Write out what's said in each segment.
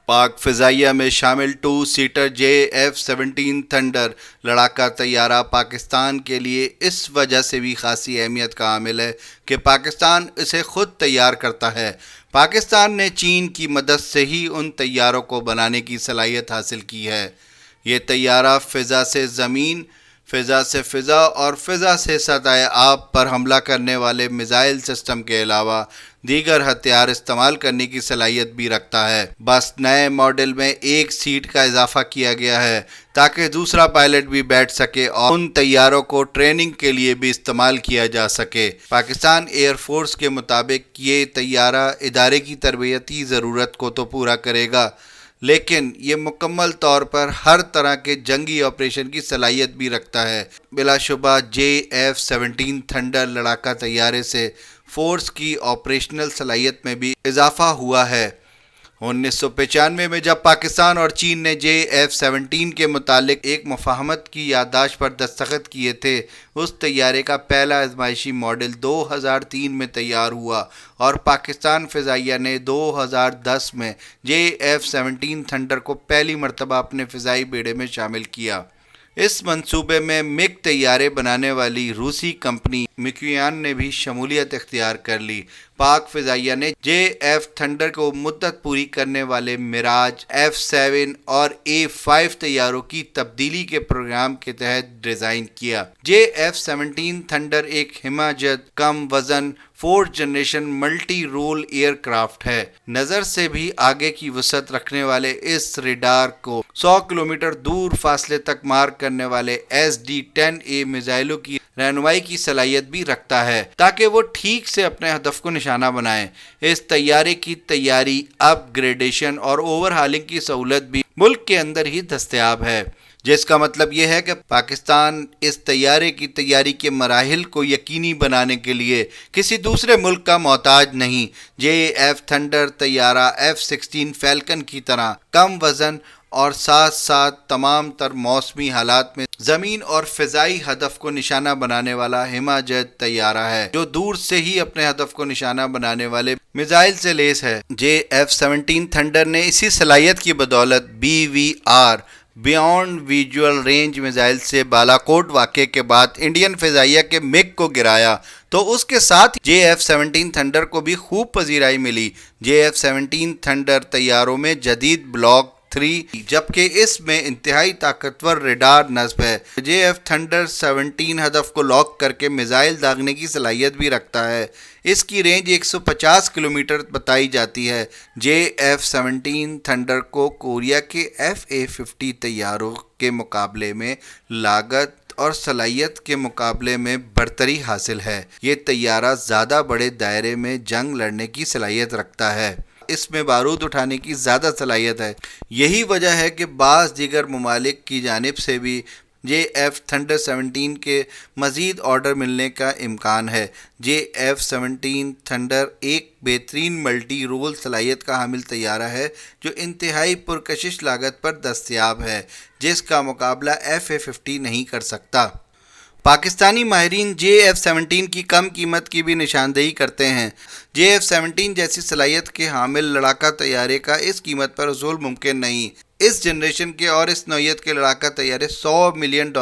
پاک فضائیہ میں شامل 2 سیٹر JF-17 تھنڈر لڑاکا طیارہ پاکستان کے لیے اس وجہ سے بھی خاصی اہمیت کا حامل ہے کہ پاکستان اسے خود تیار کرتا ہے۔ پاکستان نے چین کی مدد سے ہی ان طیاروں کو بنانے کی صلاحیت حاصل کی ہے۔ یہ طیارہ فضا سے زمین، فضا سے فضا اور فضا سے سطح آب پر حملہ کرنے والے میزائل سسٹم کے علاوہ دیگر ہتھیار استعمال کرنے کی صلاحیت بھی رکھتا ہے۔ بس نئے ماڈل میں ایک سیٹ کا اضافہ کیا گیا ہے تاکہ دوسرا پائلٹ بھی بیٹھ سکے اور ان طیاروں کو ٹریننگ کے لیے بھی استعمال کیا جا سکے۔ پاکستان ایئر فورس کے مطابق یہ طیارہ ادارے کی تربیتی ضرورت کو تو پورا کرے گا، لیکن یہ مکمل طور پر ہر طرح کے جنگی آپریشن کی صلاحیت بھی رکھتا ہے۔ بلا شبہ JF-17 تھنڈر لڑاکا طیارے سے فورس کی آپریشنل صلاحیت میں بھی اضافہ ہوا ہے۔ 1995 میں جب پاکستان اور چین نے JF-17 کے متعلق ایک مفاہمت کی یادداشت پر دستخط کیے تھے، اس طیارے کا پہلا آزمائشی ماڈل 2003 میں تیار ہوا اور پاکستان فضائیہ نے 2010 میں JF-17 تھنڈر کو پہلی مرتبہ اپنے فضائی بیڑے میں شامل کیا۔ اس منصوبے میں MiG طیارے بنانے والی روسی کمپنی میکویان نے بھی شمولیت اختیار کر لی۔ پاک فضائیہ نے JF تھنڈر کو مدت پوری کرنے والے میراج F7 اور A5 طیاروں کی تبدیلی کے پروگرام کے تحت ڈیزائن کیا۔ JF-17 تھنڈر ایک حماجت کم وزن 4th generation multi role aircraft ہے۔ نظر سے بھی آگے کی وسعت رکھنے والے اس ریڈار کو 100 کلومیٹر دور فاصلے تک مار کرنے والے SD-10A میزائلوں کی رہنمائی کی صلاحیت بھی رکھتا ہے تاکہ وہ ٹھیک سے اپنے ہدف کو نشانہ بنائیں۔ اس طیارے کی تیاری، اپ گریڈیشن اور اوور ہالنگ کی سہولت بھی ملک کے اندر ہی دستیاب ہے، جس کا مطلب یہ ہے کہ پاکستان اس طیارے کی تیاری کے مراحل کو یقینی بنانے کے لیے کسی دوسرے ملک کا محتاج نہیں۔ JF تھنڈر طیارہ F-16 فیلکن کی طرح کم وزن اور ساتھ ساتھ تمام تر موسمی حالات میں زمین اور فضائی ہدف کو نشانہ بنانے والا حماجت طیارہ ہے، جو دور سے ہی اپنے ہدف کو نشانہ بنانے والے میزائل سے لیس ہے۔ JF-17 تھنڈر نے اسی صلاحیت کی بدولت BVR beyond visual range missile سے بالاکوٹ واقعے کے بعد انڈین فضائیہ کے MiG کو گرایا تو اس کے ساتھ JF-17 تھنڈر کو بھی خوب پذیرائی ملی۔ JF-17 تھنڈر طیاروں میں جدید بلاک 3 جبکہ اس میں انتہائی طاقتور ریڈار نصب ہے۔ JF تھنڈر 17 ہدف کو لاک کر کے میزائل داغنے کی صلاحیت بھی رکھتا ہے۔ اس کی رینج 150 کلومیٹر بتائی جاتی ہے۔ JF-17 تھنڈر کو کوریا کے FA-50 طیاروں کے مقابلے میں لاگت اور صلاحیت کے مقابلے میں برتری حاصل ہے۔ یہ طیارہ زیادہ بڑے دائرے میں جنگ لڑنے کی صلاحیت رکھتا ہے۔ اس میں بارود اٹھانے کی زیادہ صلاحیت ہے۔ یہی وجہ ہے کہ بعض دیگر ممالک کی جانب سے بھی JF تھنڈر 17 کے مزید آرڈر ملنے کا امکان ہے۔ JF-17 تھنڈر ایک بہترین ملٹی رول صلاحیت کا حامل طیارہ ہے جو انتہائی پرکشش لاگت پر دستیاب ہے، جس کا مقابلہ FA-50 نہیں کر سکتا۔ پاکستانی ماہرین JF-17 کی کم قیمت کی بھی نشاندہی کرتے ہیں۔ JF-17 جیسی صلاحیت کے حامل لڑاکا طیارے کا اس قیمت پر حصول ممکن نہیں۔ اس جنریشن کے اور اس نوعیت کے لڑاکا طیارے $100 ملین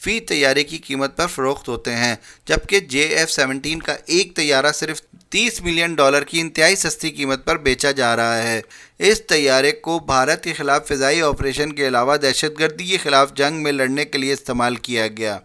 فی طیارے کی قیمت پر فروخت ہوتے ہیں، جبکہ JF-17 کا ایک طیارہ صرف $30 ملین کی انتہائی سستی قیمت پر بیچا جا رہا ہے۔ اس طیارے کو بھارت کے خلاف فضائی آپریشن کے علاوہ دہشت گردی کے خلاف جنگ میں لڑنے کے لیے استعمال کیا گیا۔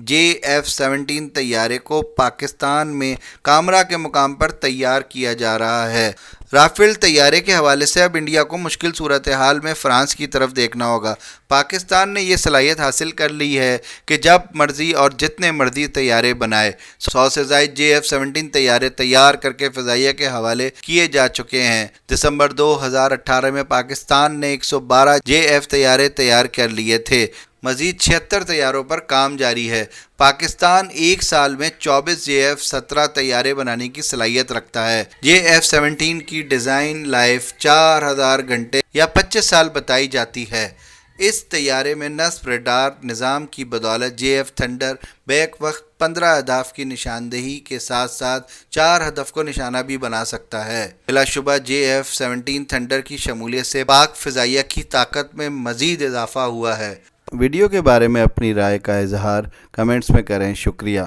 JF-17 طیارے کو پاکستان میں کامرا کے مقام پر تیار کیا جا رہا ہے۔ رافیل طیارے کے حوالے سے اب انڈیا کو مشکل صورتحال میں فرانس کی طرف دیکھنا ہوگا۔ پاکستان نے یہ صلاحیت حاصل کر لی ہے کہ جب مرضی اور جتنے مرضی طیارے بنائے۔ 100 سے زائد JF-17 طیارے تیار کر کے فضائیہ کے حوالے کیے جا چکے ہیں۔ دسمبر 2018 میں پاکستان نے 112 JF طیارے تیار کر لیے تھے۔ مزید 76 طیاروں پر کام جاری ہے۔ پاکستان ایک سال میں 24 JF-17 طیارے بنانے کی صلاحیت رکھتا ہے۔ JF-17 کی ڈیزائن لائف 4000 گھنٹے یا 25 سال بتائی جاتی ہے۔ اس طیارے میں نصب ریڈار نظام کی بدولت JF تھنڈر بیک وقت 15 اہداف کی نشاندہی کے ساتھ ساتھ 4 ہدف کو نشانہ بھی بنا سکتا ہے۔ بلا شبہ JF-17 تھنڈر کی شمولیت سے پاک فضائیہ کی طاقت میں مزید اضافہ ہوا ہے۔ ویڈیو کے بارے میں اپنی رائے کا اظہار کمنٹس میں کریں۔ شکریہ۔